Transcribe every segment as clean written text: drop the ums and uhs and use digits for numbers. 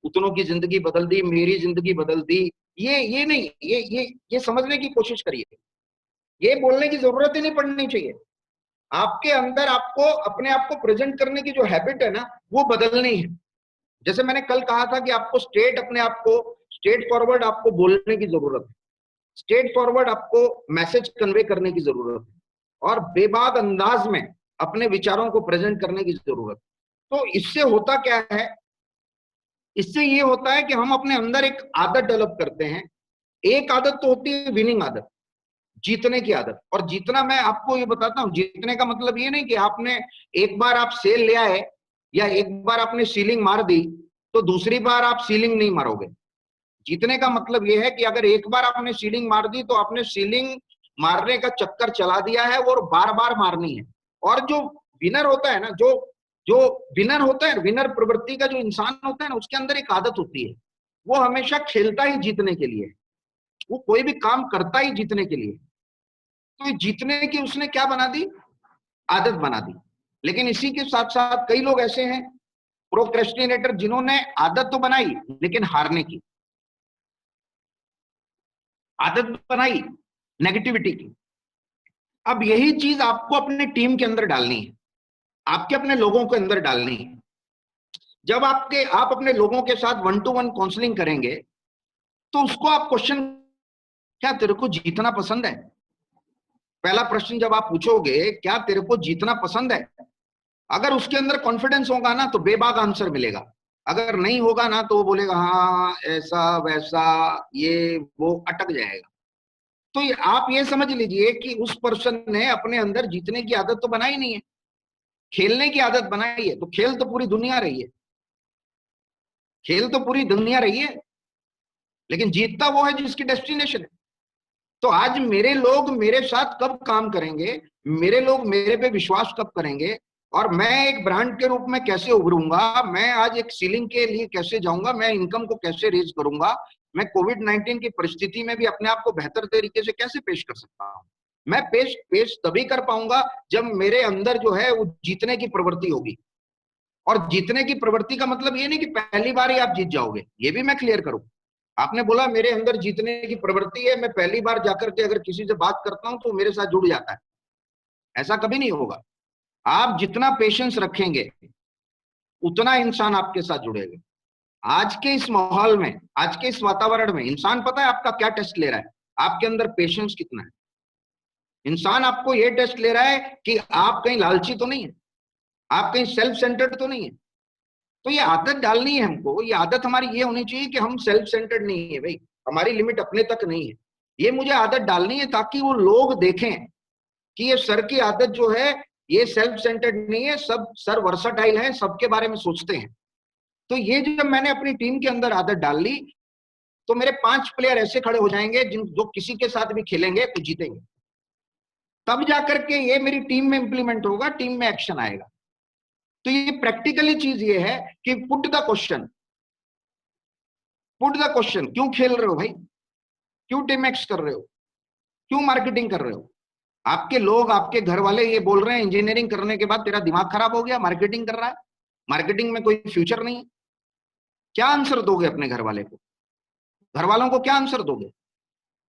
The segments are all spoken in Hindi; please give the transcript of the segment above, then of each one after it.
उतनों की जिंदगी बदल दी, मेरी जिंदगी बदल दी। ये नहीं, ये समझने की कोशिश करिए। ये बोलने की जरूरत ही नहीं पड़नी चाहिए। आपके अंदर आपको अपने आप को प्रेजेंट करने की जो हैबिट है ना, वो बदलनी है। जैसे मैंने कल कहा था कि आपको अपने आप को स्ट्रेट फॉरवर्ड आपको बोलने की जरूरत है, स्ट्रेट फॉरवर्ड आपको मैसेज कन्वे करने की जरूरत है, और बेबाक अंदाज में अपने विचारों को प्रेजेंट करने की जरूरत है। तो इससे होता क्या है, इससे ये होता है कि हम अपने अंदर एक आदत डेवलप करते हैं। एक आदत तो होती है विनिंग आदत, जीतने की आदत। और जीतना, मैं आपको ये बताता हूं, जीतने का मतलब ये नहीं कि आपने एक बार आप सेल ले आए या एक बार आपने सीलिंग मार दी तो दूसरी बार आप सीलिंग नहीं मारोगे। जीतने का मतलब ये है कि अगर एक बार आपने सीलिंग मार दी तो आपने सीलिंग मारने का चक्कर चला दिया है और बार बार मारनी है। और जो विनर होता है ना, जो जो विनर होता है, विनर प्रवृत्ति का जो इंसान होता है ना, उसके अंदर एक आदत होती है, वो हमेशा खेलता ही जीतने के लिए, वो कोई भी काम करता ही जीतने के लिए। तो जीतने की उसने क्या बना दी, आदत बना दी। लेकिन इसी के साथ साथ कई लोग ऐसे हैं प्रोक्रेस्टिनेटर, जिन्होंने आदत तो बनाई लेकिन हारने की आदत बनाई, नेगेटिविटी की। अब यही चीज आपको अपने टीम के अंदर डालनी है, आपके अपने लोगों के अंदर डालनी है। जब आप अपने लोगों के साथ 1-to-1 काउंसलिंग करेंगे तो उसको आप क्वेश्चन, क्या तेरे को जीतना पसंद है? पहला प्रश्न जब आप पूछोगे, क्या तेरे को जीतना पसंद है, अगर उसके अंदर कॉन्फिडेंस होगा ना तो बेबाक आंसर मिलेगा। अगर नहीं होगा ना तो वो बोलेगा हाँ ऐसा वैसा, ये वो अटक जाएगा। तो आप ये समझ लीजिए कि उस पर्सन ने अपने अंदर जीतने की आदत तो बनाई नहीं है, खेलने की आदत बनाई है। तो खेल तो पूरी दुनिया रही है, खेल तो पूरी दुनिया रही है, लेकिन जीतता वो है जिसकी डेस्टिनेशन है। तो आज मेरे लोग मेरे साथ कब काम करेंगे, मेरे लोग मेरे पे विश्वास कब करेंगे, और मैं एक ब्रांड के रूप में कैसे उभरूंगा, मैं आज एक सीलिंग के लिए कैसे जाऊंगा, मैं इनकम को कैसे रेज करूंगा, मैं कोविड-19 की परिस्थिति में भी अपने आप को बेहतर तरीके से कैसे पेश कर सकता हूं। मैं पेश पेश तभी कर पाऊंगा जब मेरे अंदर जो है वो जीतने की प्रवृत्ति होगी। और जीतने की प्रवृत्ति का मतलब ये नहीं कि पहली बार ही आप जीत जाओगे, ये भी मैं क्लियर करूं। आपने बोला मेरे अंदर जीतने की प्रवृत्ति है, मैं पहली बार जाकर के अगर किसी से बात करता हूं तो मेरे साथ जुड़ जाता है, ऐसा कभी नहीं होगा। आप जितना पेशेंस रखेंगे उतना इंसान आपके साथ जुड़ेगा। आज के इस माहौल में, आज के इस वातावरण में इंसान पता है आपका क्या टेस्ट ले रहा है, आपके अंदर पेशेंस कितना है। इंसान आपको यह टेस्ट ले रहा है कि आप कहीं लालची तो नहीं है, आप कहीं सेल्फ सेंटर्ड तो नहीं है। तो ये आदत डालनी है हमको, ये आदत हमारी ये होनी चाहिए कि हम सेल्फ सेंटर्ड नहीं है भाई, हमारी लिमिट अपने तक नहीं है। ये मुझे आदत डालनी है ताकि वो लोग देखें कि ये सर की आदत जो है ये सेल्फ सेंटर्ड नहीं है, सब सर वर्सटाइल है, सबके बारे में सोचते हैं। तो ये जब मैंने अपनी टीम के अंदर आदत डाल ली तो मेरे 5 प्लेयर ऐसे खड़े हो जाएंगे जिन जो किसी के साथ भी खेलेंगे तो जीतेंगे। तब जाकर के ये मेरी टीम में इंप्लीमेंट होगा, टीम में एक्शन आएगा। तो ये प्रैक्टिकली चीज ये है कि put the question, put the question, क्यों खेल रहे हो भाई, क्यों टीम एक्स कर रहे हो, क्यों मार्केटिंग कर रहे हो। आपके लोग, आपके घर वाले ये बोल रहे हैं इंजीनियरिंग करने के बाद तेरा दिमाग खराब हो गया, मार्केटिंग कर रहा है, मार्केटिंग में कोई फ्यूचर नहीं है। क्या आंसर दोगे अपने घर वाले को, घर वालों को क्या आंसर दोगे?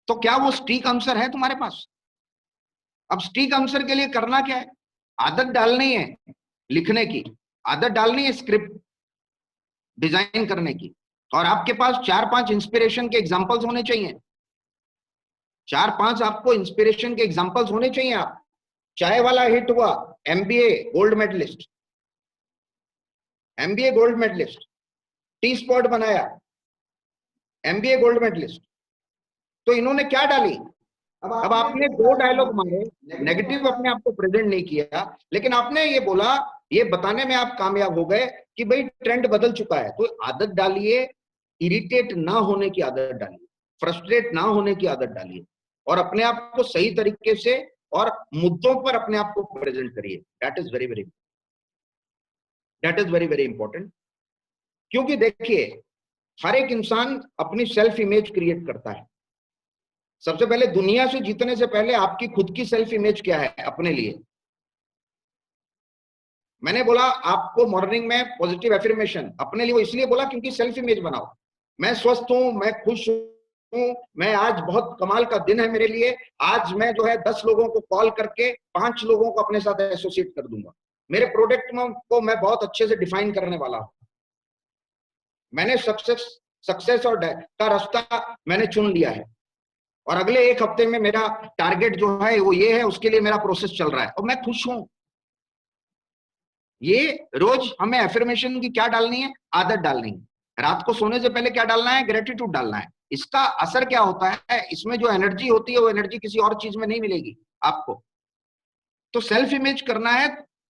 तो क्या वो स्टीक आंसर है तुम्हारे पास? अब स्टीक आंसर के लिए करना क्या है, आदत डालनी है लिखने की, आदत डालनी है स्क्रिप्ट डिजाइन करने की। और आपके पास 4-5 इंस्पिरेशन के एग्जांपल्स होने चाहिए, 4-5 आपको इंस्पिरेशन के एग्जांपल्स होने चाहिए। आप चाय वाला हिट हुआ, MBA gold medallist, MBA gold medallist, tea spot बनाया, एमबीए गोल्ड मेडलिस्ट। तो इन्होंने क्या डाली, अब आपने 2 डायलॉग मारे, नेगेटिव अपने आप को प्रेजेंट नहीं किया, लेकिन आपने ये बोला, ये बताने में आप कामयाब हो गए कि भाई ट्रेंड बदल चुका है। तो आदत डालिए, इरिटेट ना होने की आदत डालिए, फ्रस्ट्रेट ना होने की आदत डालिए, और अपने आप को सही तरीके से और मुद्दों पर अपने आप को प्रेजेंट करिए। That is very very, that is very very important. क्योंकि देखिए हर एक इंसान अपनी सेल्फ इमेज क्रिएट करता है। सबसे पहले दुनिया से जीतने से पहले आपकी खुद की सेल्फ इमेज क्या है अपने लिए, मैंने बोला आपको मॉर्निंग में पॉजिटिव एफर्मेशन, अपने लिए वो इसलिए बोला क्योंकि सेल्फ इमेज बनाओ, मैं स्वस्थ हूं, मैं खुश हूं, मैं आज बहुत कमाल का दिन है मेरे लिए, आज मैं जो है 10 लोगों को कॉल करके 5 लोगों को अपने साथ एसोसिएट कर दूंगा, मेरे प्रोडक्ट को मैं बहुत अच्छे से डिफाइन करने वाला हूं। मैंने सक्सेस और का रास्ता मैंने चुन लिया है, और अगले एक हफ्ते में मेरा टारगेट जो है वो ये है, उसके लिए मेरा प्रोसेस चल रहा है और मैं खुश हूं। ये रोज हमें एफर्मेशन की क्या डालनी है, आदत डालनी है। रात को सोने से पहले क्या डालना है, ग्रेटिट्यूड डालना है। इसका असर क्या होता है, इसमें जो एनर्जी होती है वो एनर्जी किसी और चीज में नहीं मिलेगी आपको। तो सेल्फ इमेज करना है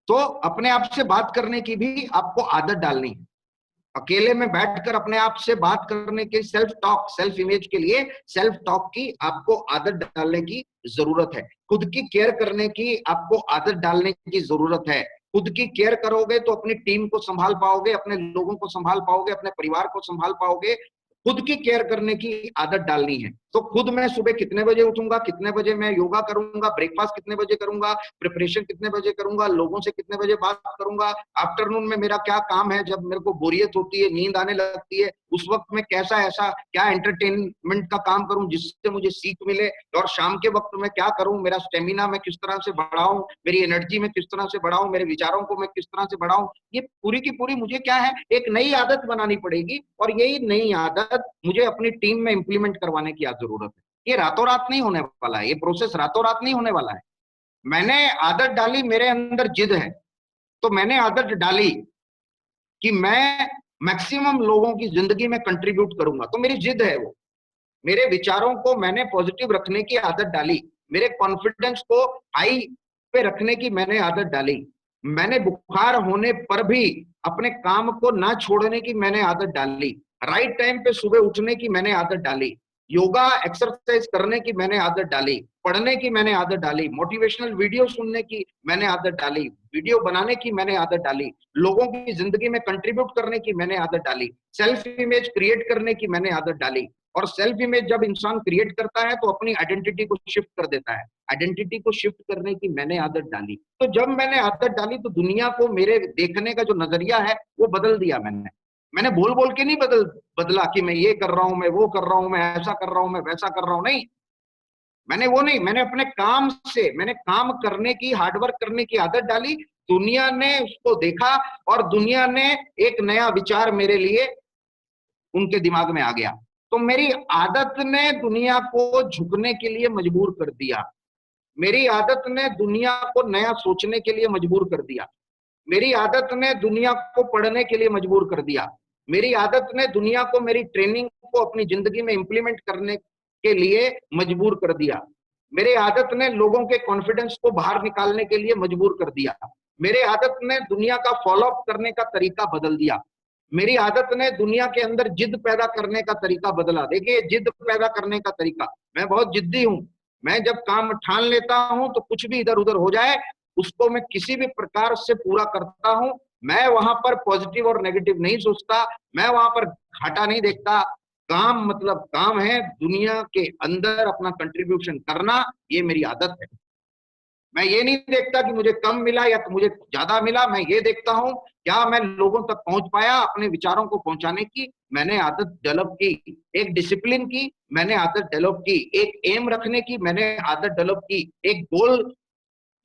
तो अपने आप से बात करने की भी आपको आदत डालनी है। अकेले में बैठकर अपने आप से बात करने के, सेल्फ टॉक, सेल्फ इमेज के लिए सेल्फ टॉक की आपको आदत डालने की जरूरत है। खुद की केयर करने की आपको आदत डालने की जरूरत है। खुद की केयर करोगे तो अपनी टीम को संभाल पाओगे, अपने लोगों को संभाल पाओगे, अपने परिवार को संभाल पाओगे। खुद की केयर करने की आदत डालनी है। तो खुद मैं सुबह कितने बजे उठूंगा, कितने बजे मैं योगा करूंगा, ब्रेकफास्ट कितने बजे करूंगा, प्रिपरेशन कितने बजे करूंगा, लोगों से कितने बजे बात करूंगा, आफ्टरनून में मेरा क्या काम है, जब मेरे को बोरियत होती है, नींद आने लगती है, उस वक्त में कैसा ऐसा क्या एंटरटेनमेंट का काम करूं जिससे मुझे सीख मिले, और शाम के वक्त में क्या करूं, मेरा स्टेमिना मैं किस तरह से बढ़ाऊं, मेरी एनर्जी में किस तरह से बढ़ाऊं, मेरे विचारों को मैं किस तरह से बढ़ाऊं। ये पूरी की पूरी मुझे क्या है, एक नई आदत बनानी पड़ेगी, और यही नई आदत मुझे अपनी टीम में इंप्लीमेंट करवाने की जरूरत है। ये रातों रात नहीं होने वाला है, ये प्रोसेस रातों रात नहीं होने वाला है। मैंने आदत डाली, मेरे अंदर जिद है, तो मैंने आदत डाली कि मैं मैक्सिमम लोगों की जिंदगी में कंट्रीब्यूट करूंगा, तो मेरी जिद है वो। मेरे विचारों को मैंने पॉजिटिव रखने की आदत डाली, मेरे कॉन्फिडेंस को हाई पे रखने की मैंने आदत डाली, मैंने बुखार होने पर भी अपने काम को ना छोड़ने की मैंने आदत डाली, राइट टाइम पे सुबह उठने की मैंने आदत डाली, योगा एक्सरसाइज करने की मैंने आदत डाली, पढ़ने की मैंने आदत डाली, मोटिवेशनल वीडियो सुनने की मैंने आदत डाली, वीडियो बनाने की मैंने आदत डाली, लोगों की जिंदगी में कंट्रीब्यूट करने की मैंने आदत डाली, सेल्फ इमेज क्रिएट करने की मैंने आदत डाली। और सेल्फ इमेज जब इंसान क्रिएट करता है तो अपनी आइडेंटिटी को शिफ्ट कर देता है, आइडेंटिटी को शिफ्ट करने की मैंने आदत डाली। तो जब मैंने आदत डाली तो दुनिया को मेरे देखने का जो नजरिया है वो बदल दिया। मैंने बोल बोल के नहीं बदला कि मैं ये कर रहा हूं, मैं वो कर रहा हूं, मैं ऐसा कर रहा हूं, मैं वैसा कर रहा हूं, नहीं। मैंने वो नहीं, मैंने अपने काम से, मैंने काम करने की, हार्डवर्क करने की आदत डाली। दुनिया ने उसको देखा और दुनिया ने एक नया विचार मेरे लिए उनके दिमाग में आ गया। तो मेरी आदत ने दुनिया को झुकने के लिए मजबूर कर दिया, मेरी आदत ने दुनिया को नया सोचने के लिए मजबूर कर दिया, मेरी आदत ने दुनिया को पढ़ने के लिए मजबूर कर दिया, मेरी आदत ने दुनिया को मेरी ट्रेनिंग को अपनी जिंदगी में इंप्लीमेंट करने के लिए मजबूर कर दिया, मेरी आदत ने लोगों के कॉन्फिडेंस को बाहर निकालने के लिए मजबूर कर दिया, मेरी आदत ने दुनिया का फॉलोअप करने का तरीका बदल दिया, मेरी आदत ने दुनिया के अंदर जिद पैदा करने का तरीका बदला। देखिए, जिद पैदा करने का तरीका, मैं बहुत जिद्दी हूं। मैं जब काम ठान लेता हूं तो कुछ भी इधर उधर हो जाए उसको मैं किसी भी प्रकार से पूरा करता हूं। मैं वहां पर पॉजिटिव और नेगेटिव नहीं सोचता, मैं वहां पर घाटा नहीं देखता। काम मतलब काम है, दुनिया के अंदर अपना कंट्रीब्यूशन करना, ये मेरी आदत है। मैं ये नहीं देखता कि मुझे कम मिला या मुझे ज्यादा मिला, मैं ये देखता हूं क्या मैं लोगों तक पहुंच पाया, अपने विचारों को पहुंचाने की मैंने आदत डेवलप की, एक डिसिप्लिन की मैंने आदत डेवलप की, एक एम रखने की मैंने आदत डेवलप की, एक गोल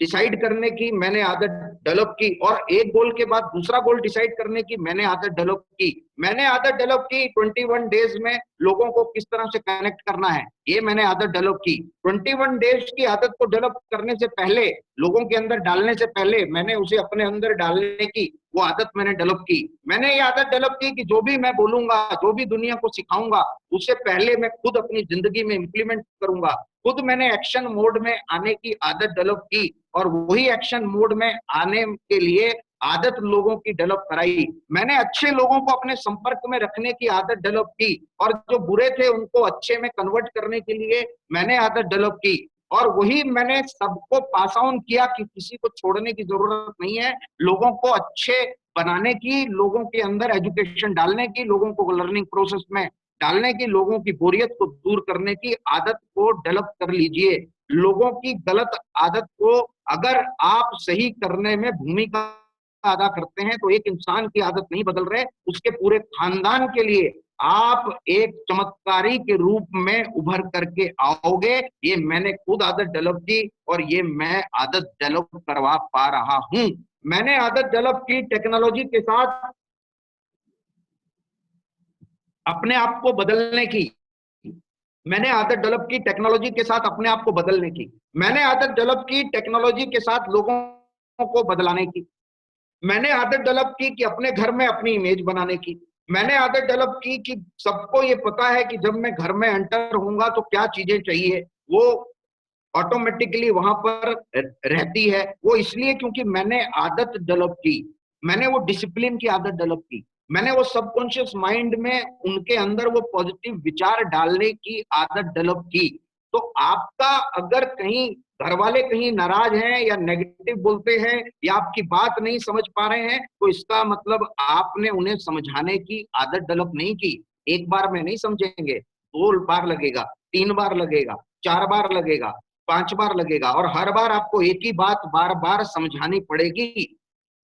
डिसाइड करने की मैंने आदत डेवलप की, और एक गोल के बाद दूसरा गोल डिसाइड करने की मैंने आदत डेवलप की। मैंने आदत डेवलप की 21 डेज में लोगों को किस तरह से कनेक्ट करना है, ये मैंने आदत डेवलप की। 21 डेज की आदत को डेवलप करने से पहले, लोगों के अंदर डालने से पहले, मैंने उसे अपने अंदर डालने की वो आदत मैंने डेवलप की। मैंने ये आदत डेवलप की कि जो भी मैं बोलूंगा, जो भी दुनिया को सिखाऊंगा, उससे पहले मैं खुद अपनी जिंदगी में इंप्लीमेंट करूंगा। खुद मैंने एक्शन मोड में आने की आदत डेवलप की, और वही एक्शन मोड में आने के लिए आदत लोगों की डेवलप कराई। मैंने अच्छे लोगों को अपने संपर्क में रखने की आदत डेवलप की, और जो बुरे थे उनको अच्छे में कन्वर्ट करने के लिए मैंने आदत डेवलप की। और वही मैंने सबको पास ऑन किया कि किसी को छोड़ने की जरूरत नहीं है, लोगों को अच्छे बनाने की, लोगों के अंदर एजुकेशन डालने की, लोगों को लर्निंग प्रोसेस में डालने की, लोगों की बोरियत को दूर करने की आदत को डेवलप कर लीजिए। लोगों की गलत आदत को अगर आप सही करने में भूमिका अदा करते हैं तो एक इंसान की आदत नहीं बदल रहे, उसके पूरे खानदान के लिए आप एक चमत्कारी के रूप में उभर करके आओगे। ये मैंने खुद आदत डेवलप की और ये मैं आदत डेवलप करवा पा रहा हूं। मैंने आदत डेवलप की टेक्नोलॉजी के साथ अपने आप को बदलने की। मैंने आदत डेवलप की टेक्नोलॉजी के साथ अपने आप को बदलने की। मैंने आदत डेवलप की टेक्नोलॉजी के साथ लोगों को बदलाने की। मैंने आदत डेवलप की कि अपने घर में अपनी इमेज बनाने की। मैंने आदत डेवलप की कि सबको ये पता है कि जब मैं घर में एंटर होऊंगा तो क्या चीजें चाहिए, वो ऑटोमेटिकली वहां पर रहती है। वो इसलिए क्योंकि मैंने आदत डेवलप की, मैंने वो डिसिप्लिन की आदत डेवलप की, मैंने वो सबकॉन्शियस माइंड में उनके अंदर वो पॉजिटिव विचार डालने की आदत डेवलप की। तो आपका अगर कहीं घर वाले कहीं नाराज हैं या नेगेटिव बोलते हैं या आपकी बात नहीं समझ पा रहे हैं, तो इसका मतलब आपने उन्हें समझाने की आदत डेवलप नहीं की। एक बार में नहीं समझेंगे, 2 बार लगेगा, 3 बार लगेगा, 4 बार लगेगा, 5 बार लगेगा, और हर बार आपको एक ही बात बार बार समझानी पड़ेगी।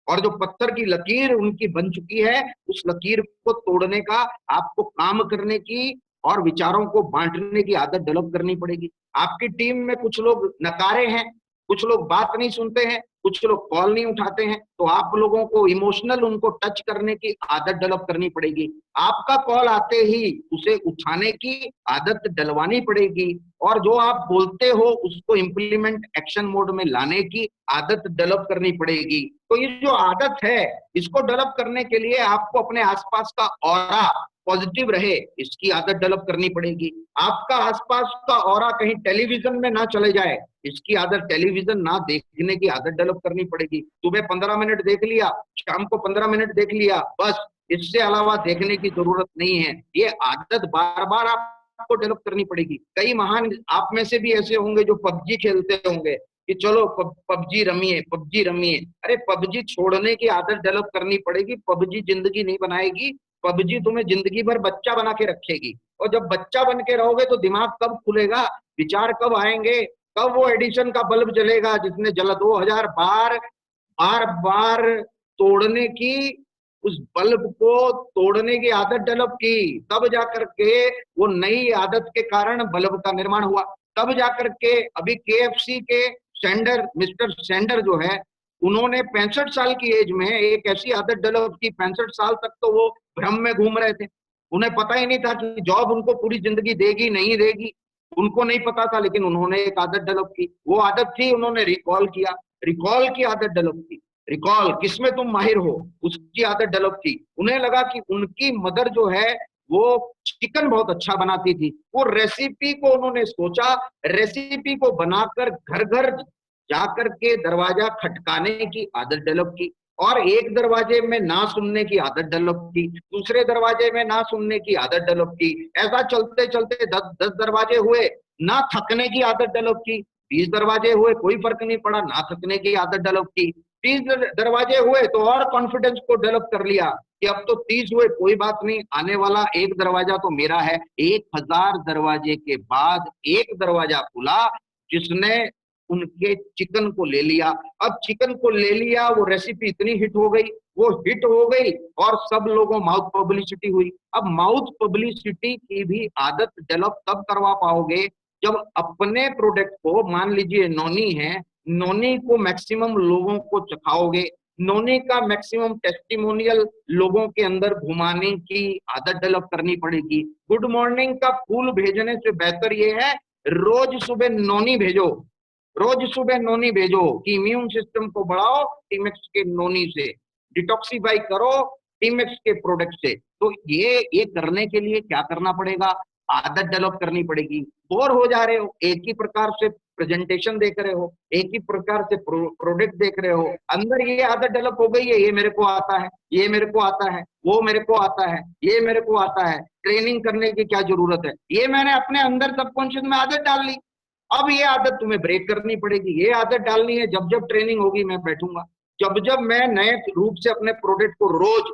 और जो पत्थर की लकीर उनकी बन चुकी है, उस लकीर को तोड़ने का आपको काम करने की और विचारों को बांटने की आदत डेवलप करनी पड़ेगी। आपकी टीम में कुछ लोग नकारे हैं, कुछ लोग बात नहीं सुनते हैं, कुछ लोग कॉल नहीं उठाते हैं, तो आप लोगों को इमोशनल उनको टच करने की आदत डेवलप करनी पड़ेगी। आपका कॉल आते ही उसे उठाने की आदत डलवानी पड़ेगी, और जो आप बोलते हो उसको इंप्लीमेंट एक्शन मोड में लाने की आदत डेवलप करनी पड़ेगी। तो ये जो आदत है, इसको डेवलप करने के लिए आपको अपने आसपास का ऑरा पॉजिटिव रहे, इसकी आदत डेवलप करनी पड़ेगी। आपका आसपास का ऑरा कहीं टेलीविजन में ना चले जाए, इसकी आदत टेलीविजन ना देखने की आदत डेवलप करनी पड़ेगी। सुबह 15 मिनट देख लिया, शाम को 15 मिनट देख लिया, बस, इससे अलावा देखने की जरूरत नहीं है। ये आदत बार बार आपको डेवलप करनी पड़ेगी। कई महान आप में से भी ऐसे होंगे जो पबजी खेलते होंगे कि चलो पबजी रमिए, पबजी रमिए। अरे पबजी छोड़ने की आदत डेवलप करनी पड़ेगी। पबजी जिंदगी नहीं बनाएगी, पबजी तुम्हें जिंदगी भर बच्चा बना के रखेगी। और जब बच्चा बन के रहोगे तो दिमाग कब खुलेगा, विचार कब आएंगे, कब वो एडिशन का बल्ब जलेगा जिसने जला 2000 बार बार बार तोड़ने की, उस बल्ब को तोड़ने की आदत डेवलप की, तब जाकर के वो नई आदत के कारण बल्ब का निर्माण हुआ। तब जाकर के अभी केएफसी के सेंडर, मिस्टर सेंडर जो है, उन्होंने 65 साल की एज में एक ऐसी आदत डेवलप की, 65 साल तक तो वो भ्रम में घूम रहे थे। उन्हें पता ही नहीं था कि जॉब उनको पूरी जिंदगी देगी नहीं देगी, उनको नहीं पता था। लेकिन उन्होंने एक आदत डेवलप की, वो आदत थी, उन्होंने रिकॉल किया, रिकॉल की आदत डेवलप की। रिकॉल किसमें तुम माहिर हो, उसकी आदत डेवलप की। उन्हें लगा कि उनकी मदर जो है वो चिकन बहुत अच्छा बनाती थी, वो रेसिपी को उन्होंने सोचा, रेसिपी को बनाकर घर घर जाकर के दरवाजा खटकाने की आदत डेवलप की। और एक दरवाजे में ना सुनने की आदत डेवलप की, दूसरे दरवाजे में ना सुनने की आदत डेवलप की। ऐसा चलते चलते 10 दरवाजे हुए, ना थकने की आदत डेवलप की। 20 दरवाजे हुए, कोई फर्क नहीं पड़ा, ना थकने की आदत डेवलप की। 30 दरवाजे हुए तो और कॉन्फिडेंस को डेवलप कर लिया कि अब तो 30 हुए, कोई बात नहीं, आने वाला एक दरवाजा तो मेरा है। 1000 दरवाजे के बाद एक दरवाजा खुला जिसने उनके चिकन को ले लिया। अब चिकन को ले लिया, वो रेसिपी इतनी हिट हो गई, वो हिट हो गई और सब लोगों माउथ पब्लिसिटी हुई। अब माउथ पब्लिसिटी की भी आदत डेवलप तब करवा पाओगे जब अपने प्रोडक्ट को, मान लीजिए नोनी है, नोनी को मैक्सिमम लोगों को चखाओगे, नोनी का मैक्सिमम टेस्टिमोनियल लोगों के अंदर घुमाने की आदत डेवलप करनी पड़ेगी। गुड मॉर्निंग का फूल भेजने से बेहतर ये है रोज सुबह नोनी भेजो, रोज सुबह नोनी भेजो कि इम्यून सिस्टम को बढ़ाओ टीमेक्स के नोनी से, डिटॉक्सीफाई करो टीमेक्स के प्रोडक्ट से। तो ये करने के लिए क्या करना पड़ेगा, आदत डेवलप करनी पड़ेगी। बोर हो जा रहे हो, एक ही प्रकार से प्रेजेंटेशन देख रहे हो, एक ही प्रकार से प्रोडक्ट देख रहे हो, अंदर ये आदत डेवलप हो गई है, ये मेरे को आता है, ये मेरे को आता है, वो मेरे को आता है, ये मेरे को आता है, ट्रेनिंग करने की क्या जरूरत है, ये मैंने अपने अंदर सबकॉन्शियस में आदत डाल ली। अब ये आदत तुम्हें ब्रेक करनी पड़ेगी। ये आदत डालनी है, जब जब ट्रेनिंग होगी मैं बैठूंगा, जब जब मैं नए रूप से अपने प्रोडक्ट को रोज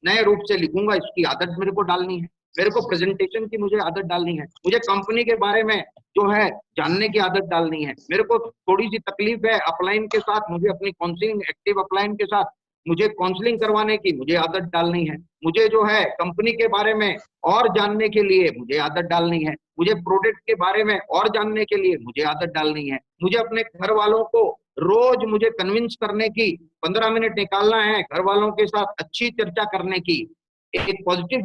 नए रूप से लिखूंगा, इसकी आदत मेरे को डालनी है। मेरे को प्रेजेंटेशन की मुझे आदत डालनी है, मुझे कंपनी के बारे में जो है जानने की आदत डालनी है। मेरे को थोड़ी सी तकलीफ है अपलाइन के साथ, मुझे अपनी काउंसलिंग एक्टिव अपलाइन के साथ मुझे काउंसलिंग करवाने की मुझे आदत डालनी है, मुझे जो है कंपनी के बारे में और जानने के लिए मुझे आदत डालनी है, मुझे प्रोडक्ट के बारे में और जानने के लिए मुझे आदत डालनी है, मुझे अपने घर वालों को रोज मुझे कन्विंस करने की 15 मिनट निकालना है, घर वालों के साथ अच्छी चर्चा करने की, एक पॉजिटिव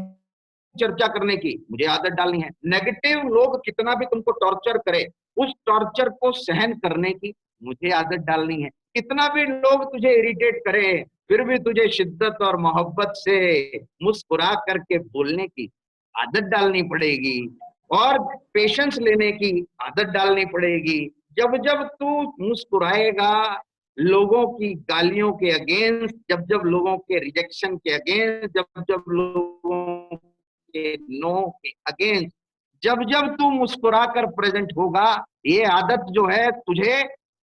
चर्चा करने की मुझे आदत डालनी है। नेगेटिव लोग कितना भी तुमको टॉर्चर करे, उस टॉर्चर को सहन करने की मुझे आदत डालनी है। कितना भी लोग तुझे इरिटेट करे, फिर भी तुझे शिद्दत और मोहब्बत से मुस्कुरा करके बोलने की आदत डालनी पड़ेगी, और पेशेंस लेने की आदत डालनी पड़ेगी। जब जब तू मुस्कुराएगा लोगों की गालियों के अगेंस्ट, जब जब लोगों के रिजेक्शन के अगेंस्ट, जब जब लोगों के नो के अगेंस्ट, जब जब तू मुस्कुरा कर प्रेजेंट होगा, ये आदत जो है तुझे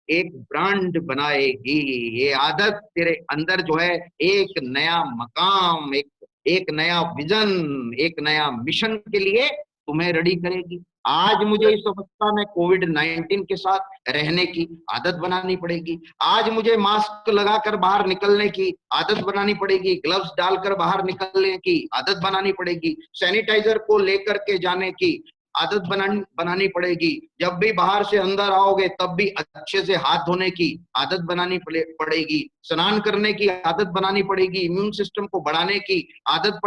एक ब्रांड बनाएगी। ये आदत तेरे अंदर जो है एक नया मकाम, एक एक नया विजन, एक नया मिशन के लिए तुम्हें रेडी करेगी। आज मुझे इस अवस्था में कोविड-19 के साथ रहने की आदत बनानी पड़ेगी। आज मुझे मास्क लगाकर बाहर निकलने की आदत बनानी पड़ेगी, ग्लव्स डालकर बाहर निकलने की आदत बनानी पड़ेगी, सैनिटाइजर को लेकर के जाने की आदत बनानी पड़ेगी। जब भी बाहर से अंदर आओगे तब भी अच्छे से हाथ धोने की आदत बनानी पड़ेगी, स्नान करने की आदत बनानी पड़ेगी, इम्यून सिस्टम को बढ़ाने की आदत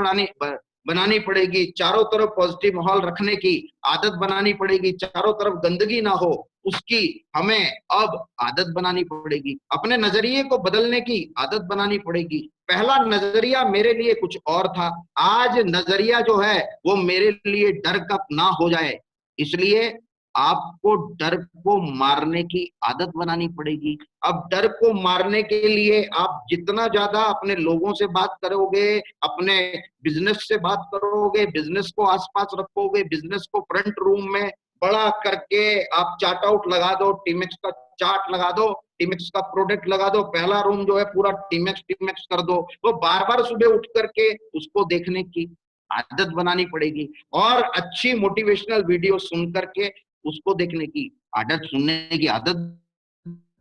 बनानी पड़ेगी, चारों तरफ पॉजिटिव माहौल रखने की आदत बनानी पड़ेगी, चारों तरफ गंदगी ना हो उसकी हमें अब आदत बनानी पड़ेगी, अपने नजरिए को बदलने की आदत बनानी पड़ेगी। पहला नजरिया मेरे लिए कुछ और था, आज नजरिया जो है वो मेरे लिए डर का ना हो जाए, इसलिए आपको डर को मारने की आदत बनानी पड़ेगी। अब डर को मारने के लिए आप जितना ज्यादा अपने लोगों से बात करोगे, अपने बिजनेस से बात करोगे, बिजनेस को आसपास रखोगे, बिजनेस को फ्रंट रूम में बड़ा करके आप चार्ट आउट लगा दो, टीमेक्स का चार्ट लगा दो, टीमेक्स का प्रोडक्ट लगा दो, पहला रूम जो है पूरा टीमेक्स टीमेक्स कर दो, तो बार बार सुबह उठ करके उसको देखने की आदत बनानी पड़ेगी, और अच्छी मोटिवेशनल वीडियो सुन करके उसको देखने की आदत, सुनने की आदत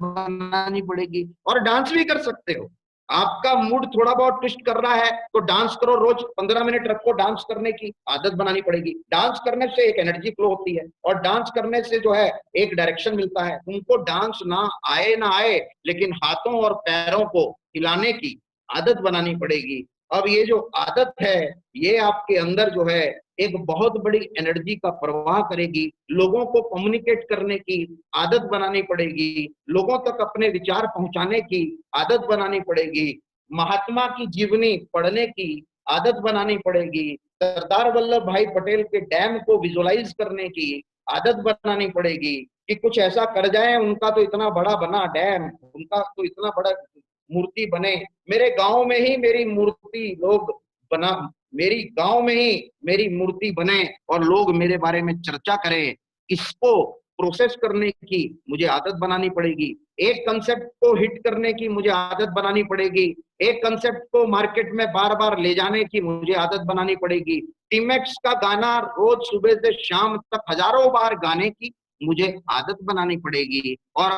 बनानी पड़ेगी। और डांस भी कर सकते हो, आपका मूड थोड़ा बहुत ट्विस्ट कर रहा है तो डांस करो, रोज 15 मिनट रखो, डांस करने की आदत बनानी पड़ेगी। डांस करने से एक एनर्जी फ्लो होती है, और डांस करने से जो है एक डायरेक्शन मिलता है। तुमको डांस ना आए लेकिन हाथों और पैरों को हिलाने की आदत बनानी पड़ेगी। अब ये जो आदत है ये आपके अंदर जो है एक बहुत बड़ी एनर्जी का प्रवाह करेगी, लोगों को कम्युनिकेट करने की आदत बनानी पड़ेगी, लोगों तक अपने विचार पहुंचाने की आदत बनानी पड़ेगी, महात्मा की जीवनी पढ़ने की आदत बनानी पड़ेगी, सरदार वल्लभ भाई पटेल के डैम को विजुअलाइज करने की आदत बनानी पड़ेगी, कि कुछ ऐसा कर जाए, उनका तो इतना बड़ा बना डैम, उनका तो इतना बड़ा मूर्ति बने, मेरे गांव में ही मेरी मूर्ति लोग बना, मेरी गांव में ही मेरी मूर्ति बने और लोग मेरे बारे में चर्चा करें। इसको प्रोसेस करने की मुझे आदत बनानी पड़ेगी, एक कंसेप्ट को हिट करने की मुझे आदत बनानी पड़ेगी, एक कंसेप्ट को मार्केट में बार बार ले जाने की मुझे आदत बनानी पड़ेगी, टीमेक्स का गाना रोज सुबह से शाम तक हजारों बार गाने की मुझे आदत बनानी पड़ेगी, और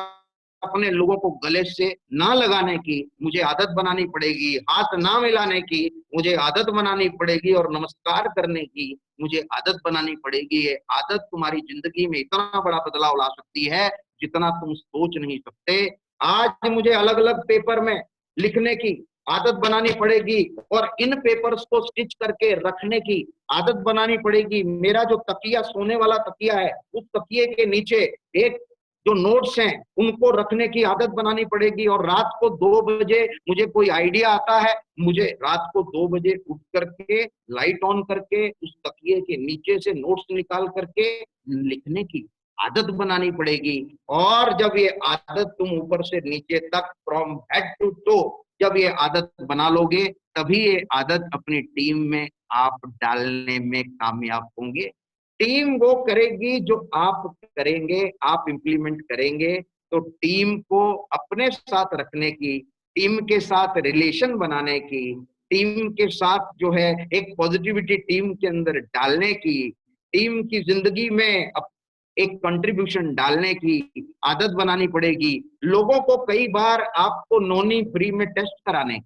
अपने लोगों को गले से ना लगाने की मुझे आदत बनानी पड़ेगी, हाथ ना मिलाने की मुझे आदत बनानी पड़ेगी, और नमस्कार करने की मुझे आदत बनानी पड़ेगी। ये आदत तुम्हारी जिंदगी में इतना बड़ा बदलाव ला सकती है जितना तुम सोच नहीं सकते। आज मुझे अलग अलग पेपर में लिखने की आदत बनानी पड़ेगी, और इन पेपर्स को स्टिच करके रखने की आदत बनानी पड़ेगी। मेरा जो तकिया, सोने वाला तकिया है, उस तकिए के नीचे एक जो नोट्स हैं उनको रखने की आदत बनानी पड़ेगी, और रात को 2 बजे मुझे कोई आइडिया आता है, मुझे रात को 2 बजे उठ करके लाइट ऑन करके उस तकिए के नीचे से नोट्स निकाल करके लिखने की आदत बनानी पड़ेगी। और जब ये आदत तुम ऊपर से नीचे तक फ्रॉम हेड टू टो जब ये आदत बना लोगे, तभी ये आदत अपनी टीम में आप डालने में कामयाब होंगे। टीम वो करेगी जो आप करेंगे, आप इंप्लीमेंट करेंगे, तो टीम को अपने साथ रखने की, टीम के साथ रिलेशन बनाने की, टीम के साथ जो है एक पॉजिटिविटी टीम के अंदर डालने की, टीम की जिंदगी में एक कंट्रीब्यूशन डालने की आदत बनानी पड़ेगी। लोगों को कई बार आपको नोनी फ्री में टेस्ट कराने,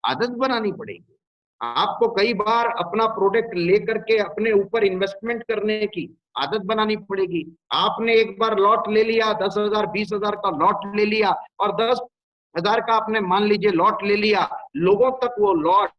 आदत बनानी पड़ेगी। आपको कई बार अपना प्रोडक्ट लेकर के अपने ऊपर इन्वेस्टमेंट करने की आदत बनानी पड़ेगी। आपने एक बार लॉट ले लिया, 10,000 20,000 का लॉट ले लिया और 10,000 का आपने मान लीजिए लॉट ले लिया, लोगों तक वो लॉट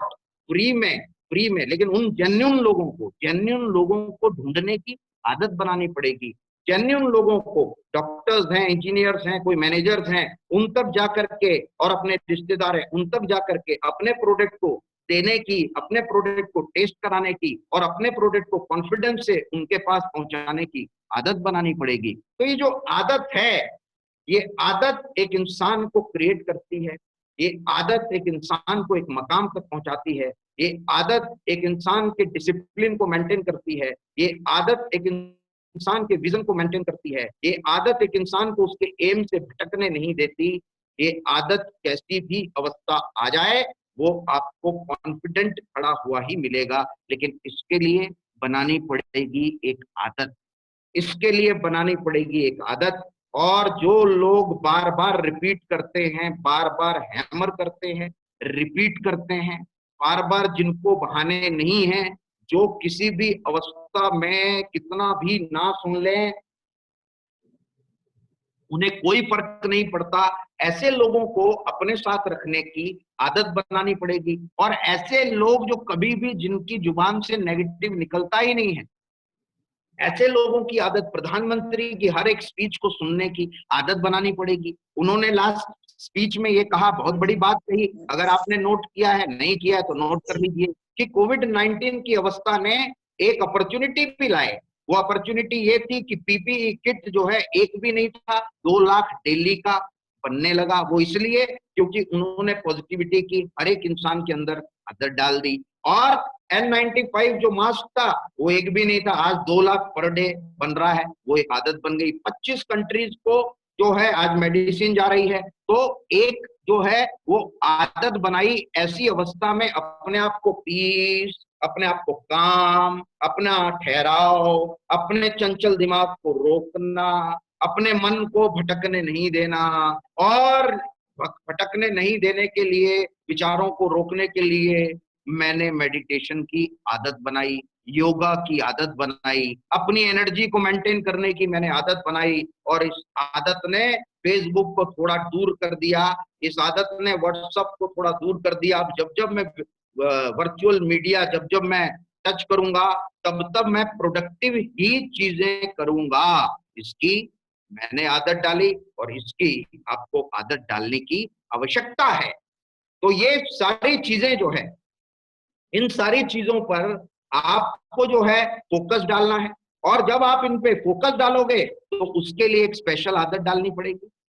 फ्री में, लेकिन उन जेन्युइन लोगों को ढूंढने की आदत बनानी पड़ेगी। जेन्युइन लोगों को, डॉक्टर्स हैं, इंजीनियर्स हैं, कोई मैनेजर्स हैं, उन तक जाकर के, और अपने रिश्तेदार हैं, उन तक जाकर के अपने प्रोडक्ट को देने की, अपने प्रोडक्ट को टेस्ट कराने की और अपने प्रोडक्ट को कॉन्फिडेंस से उनके पास पहुंचाने की आदत बनानी पड़ेगी। तो ये जो आदत है, ये आदत एक इंसान को क्रिएट करती है, ये आदत एक इंसान को एक मकाम तक पहुंचाती है, ये आदत एक इंसान के डिसिप्लिन को मेंटेन करती है, ये आदत एक इंसान के विजन को मेंटेन करती है, ये आदत एक इंसान को उसके एम से भटकने नहीं देती। ये आदत कैसी भी अवस्था आ जाए, वो आपको कॉन्फिडेंट खड़ा हुआ ही मिलेगा, लेकिन इसके लिए बनानी पड़ेगी एक आदत, इसके लिए बनानी पड़ेगी एक आदत। और जो लोग बार बार रिपीट करते हैं, बार बार हैमर करते हैं, रिपीट करते हैं, बार बार जिनको बहाने नहीं है, जो किसी भी अवस्था में कितना भी ना सुन लें, उन्हें कोई फर्क नहीं पड़ता, ऐसे लोगों को अपने साथ रखने की आदत बनानी पड़ेगी। और ऐसे लोग जो कभी भी, जिनकी जुबान से नेगेटिव निकलता ही नहीं है, ऐसे लोगों की आदत, प्रधानमंत्री की हर एक स्पीच को सुनने की आदत बनानी पड़ेगी। उन्होंने लास्ट स्पीच में ये कहा, बहुत बड़ी बात कही, अगर आपने नोट किया है, नहीं किया है तो नोट कर लीजिए, कि कोविड-19 की अवस्था ने एक अपॉर्चुनिटी भी लाए। वो अपॉर्चुनिटी ये थी कि पीपीई किट जो है एक भी नहीं था, 2 लाख डेली का बनने लगा। वो इसलिए क्योंकि उन्होंने पॉजिटिविटी की हर एक इंसान के अंदर आदत डाल दी। और N95 जो मास्क था, वो एक भी नहीं था, आज 2 लाख पर डे बन रहा है, वो एक आदत बन गई। 25 कंट्रीज को जो है आज मेडिसिन जा रही है। तो एक जो है वो आदत बनाई, ऐसी अवस्था में अपने आप को पीस, अपने आप को काम, अपना ठहराव, अपने चंचल दिमाग को रोकना, अपने मन को भटकने नहीं देना, और भटकने नहीं देने के लिए, विचारों को रोकने के लिए मैंने मेडिटेशन की आदत बनाई, योगा की आदत बनाई, अपनी एनर्जी को मेंटेन करने की मैंने आदत बनाई। और इस आदत ने फेसबुक को थोड़ा दूर कर दिया, इस आदत ने व्हाट्सएप को थोड़ा दूर कर दिया। अब जब जब मैं वर्चुअल मीडिया जब जब मैं टच करूंगा, तब तब मैं प्रोडक्टिव ही चीजें करूंगा। इसकी मैंने आदत डाली और इसकी आपको आदत डालने की आवश्यकता है। तो ये सारी चीजें जो है, इन सारी चीजों पर आपको जो है फोकस डालना है। और जब आप इन पे फोकस डालोगे, तो उसके लिए एक स्पेशल आदत डालनी पड़ेगी।